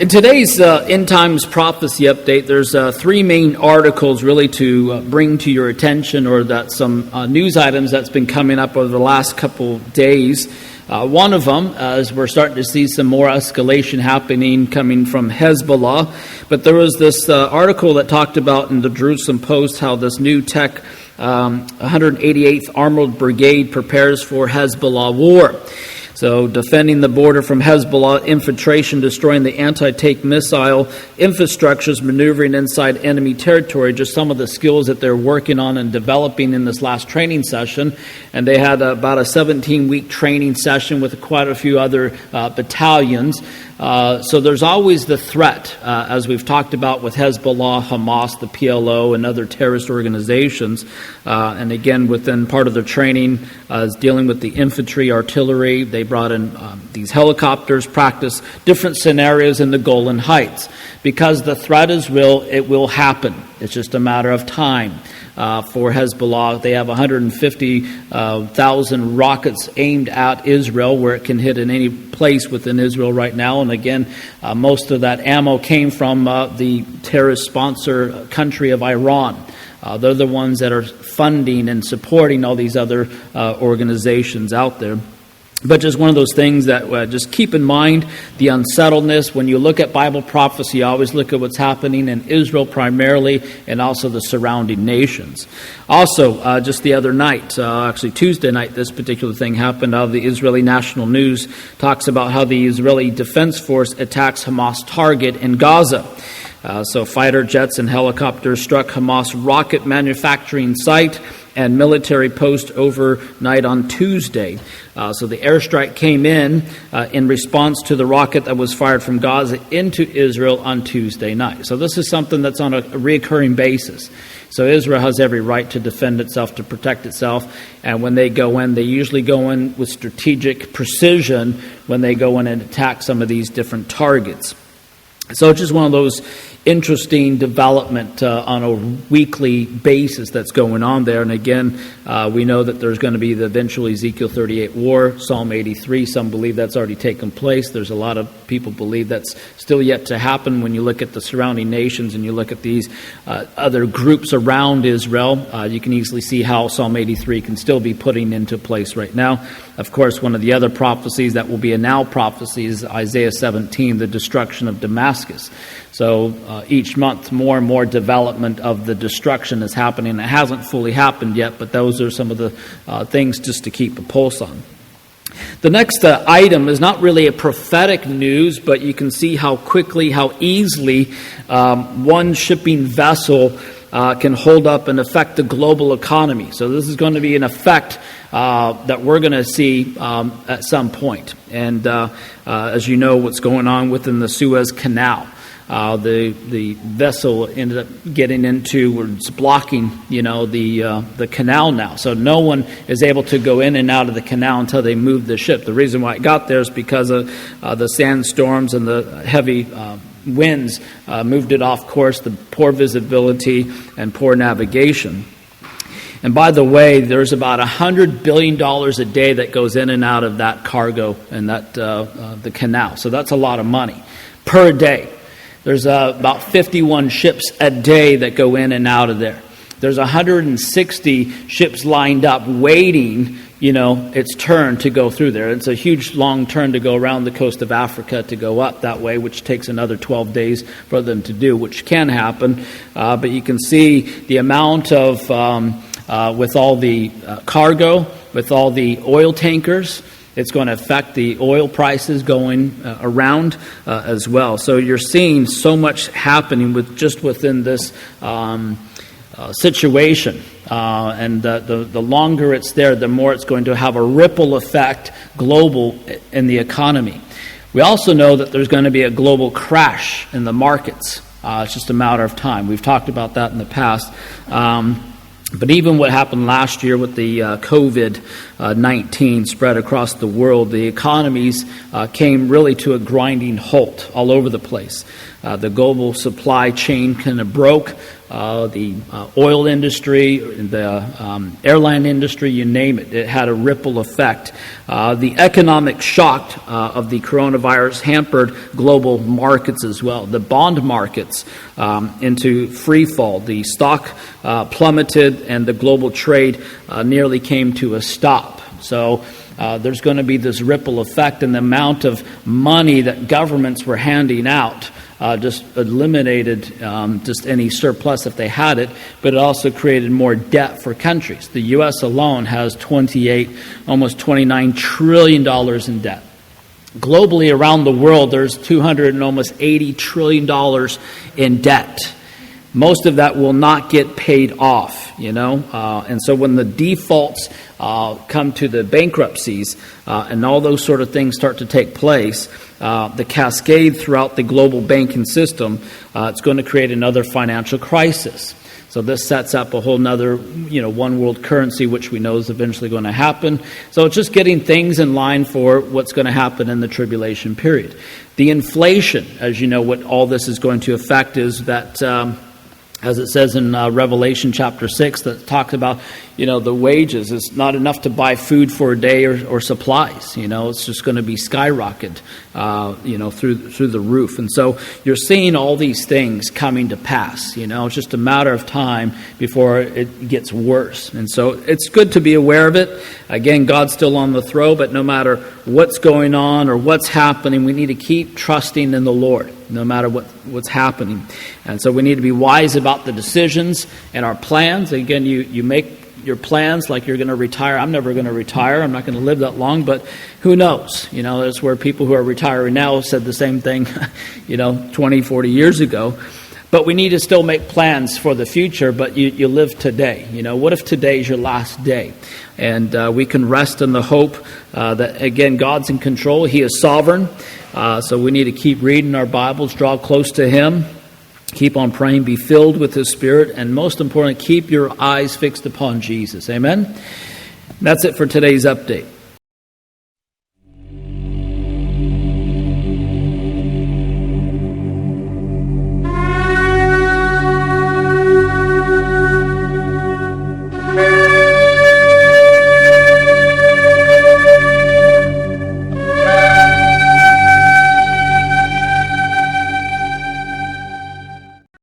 In today's End Times Prophecy Update, there's three main articles really to bring to your attention, or that some news items that's been coming up over the last couple days. One of them is we're starting to see some more escalation happening coming from Hezbollah. But there was this article that talked about in the Jerusalem Post how this new tech 188th Armored Brigade prepares for Hezbollah war. So defending the border from Hezbollah infiltration, destroying the anti-tank missile infrastructures, maneuvering inside enemy territory, just some of the skills that they're working on and developing in this last training session. And they had about a 17-week training session with quite a few other battalions. So there's always the threat, as we've talked about with Hezbollah, Hamas, the PLO, and other terrorist organizations. And again, within part of their training is dealing with the infantry, artillery. They brought in these helicopters, practice different scenarios in the Golan Heights. Because the threat is real, it will happen. It's just a matter of time. For Hezbollah, they have 150,000 rockets aimed at Israel, where it can hit in any place within Israel right now. And again, most of that ammo came from the terrorist sponsor country of Iran. They're the ones that are funding and supporting all these other organizations out there. But just one of those things that just keep in mind, the unsettledness. When you look at Bible prophecy, you always look at what's happening in Israel primarily, and also the surrounding nations. Also, just the other night, actually Tuesday night, this particular thing happened. Out of the Israeli National News talks about how the Israeli Defense Force attacks Hamas target in Gaza. So fighter jets and helicopters struck Hamas rocket manufacturing site and military post overnight on Tuesday. So the airstrike came in response to the rocket that was fired from Gaza into Israel on Tuesday night. So this is something that's on a recurring basis. So Israel has every right to defend itself, to protect itself. And when they go in, they usually go in with strategic precision when they go in and attack some of these different targets. So it's just one of those interesting development on a weekly basis that's going on there. And again, we know that there's going to be the eventual Ezekiel 38 war, Psalm 83. Some believe that's already taken place. There's a lot of people believe that's still yet to happen. When you look at the surrounding nations and you look at these other groups around Israel, you can easily see how Psalm 83 can still be putting into place right now. Of course, one of the other prophecies that will be a now prophecy is Isaiah 17, the destruction of Damascus. So each month, more and more development of the destruction is happening. It hasn't fully happened yet, but those are some of the things just to keep a pulse on. The next item is not really a prophetic news, but you can see how quickly, how easily one shipping vessel can hold up and affect the global economy. So this is going to be an effect that we're going to see at some point. And as you know, what's going on within the Suez Canal. The vessel ended up getting into, or it's blocking, the canal now. So no one is able to go in and out of the canal until they move the ship. The reason why it got there is because of the sandstorms and the heavy winds moved it off course, the poor visibility and poor navigation. And by the way, there's about $100 billion a day that goes in and out of that cargo and that the canal. So that's a lot of money per day. There's about 51 ships a day that go in and out of there. There's 160 ships lined up waiting, its turn to go through there. It's a huge long turn to go around the coast of Africa to go up that way, which takes another 12 days for them to do, which can happen. But you can see the amount of, with all the cargo, with all the oil tankers, it's going to affect the oil prices going around as well. So you're seeing so much happening within this situation. And the longer it's there, the more it's going to have a ripple effect global in the economy. We also know that there's going to be a global crash in the markets. It's just a matter of time. We've talked about that in the past. But even what happened last year with the COVID-19 spread across the world, the economies came really to a grinding halt all over the place. The global supply chain kind of broke. the oil industry, the airline industry, you name it. It had a ripple effect. The economic shock of the coronavirus hampered global markets as well. The bond markets into free fall. The stock plummeted, and the global trade nearly came to a stop. So there's going to be this ripple effect, and the amount of money that governments were handing out just eliminated just any surplus if they had it, but it also created more debt for countries. The U.S. alone has almost $29 trillion in debt. Globally, around the world, there's almost $80 trillion in debt. Most of that will not get paid off, and so when the defaults come to the bankruptcies and all those sort of things start to take place, the cascade throughout the global banking system, it's going to create another financial crisis. So this sets up a whole nother, one world currency, which we know is eventually going to happen. So it's just getting things in line for what's going to happen in the tribulation period. The inflation, as you know, what all this is going to affect is that, as it says in Revelation chapter 6, that talks about, the wages is not enough to buy food for a day or supplies. It's just going to be skyrocketed, through the roof. And so you're seeing all these things coming to pass. It's just a matter of time before it gets worse. And so it's good to be aware of it. Again, God's still on the throne, but no matter what's going on or what's happening, we need to keep trusting in the Lord, no matter what's happening. And so we need to be wise about the decisions and our plans. Again, you make your plans like you're going to retire. I'm never going to retire. I'm not going to live that long, but who knows? That's where people who are retiring now said the same thing, 20, 40 years ago. But we need to still make plans for the future, but you live today. What if today is your last day? And we can rest in the hope that, again, God's in control. He is sovereign. So we need to keep reading our Bibles, draw close to Him, keep on praying, be filled with His Spirit, and most importantly, keep your eyes fixed upon Jesus. Amen? That's it for today's update.